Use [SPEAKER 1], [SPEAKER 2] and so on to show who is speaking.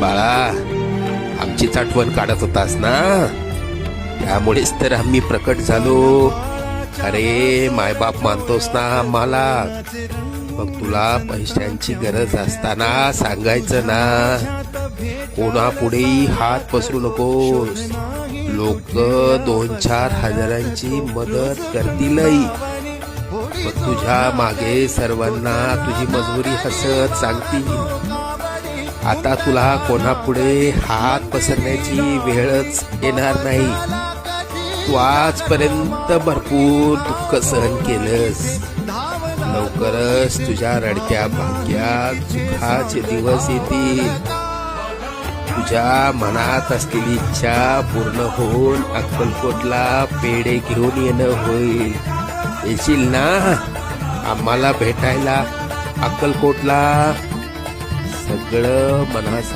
[SPEAKER 1] बाळा, आमचीच आठवण काढत होतास ना, त्यामुळेच तर आम्ही प्रकट झालो. अरे मायबाप मानतोस ना आम्हाला, मग तुला पैशांची गरज असताना सांगायचं ना. कोणापुढेही हात पसरू नकोस. लोक 2-4 हजारांची मदत करतीलही, मग तुझ्या मागे सर्वांना तुझी मजबुरी हसत सांगतील. आता तुला कोणापुढे हात पसरण्याची वेळच येणार नाही. तू आजपर्यंत भरपूर दुःख सहन केलंस. लवकरच तुझ्या रडक्या भाग्यात सुखाचे दिवस येतील. तुझ्या मनात असलेली इच्छा पूर्ण होऊन अक्कलकोटला पेढे घेऊन येणं होईल. येशील ना आम्हाला भेटायला अक्कलकोटला? सगळं मनात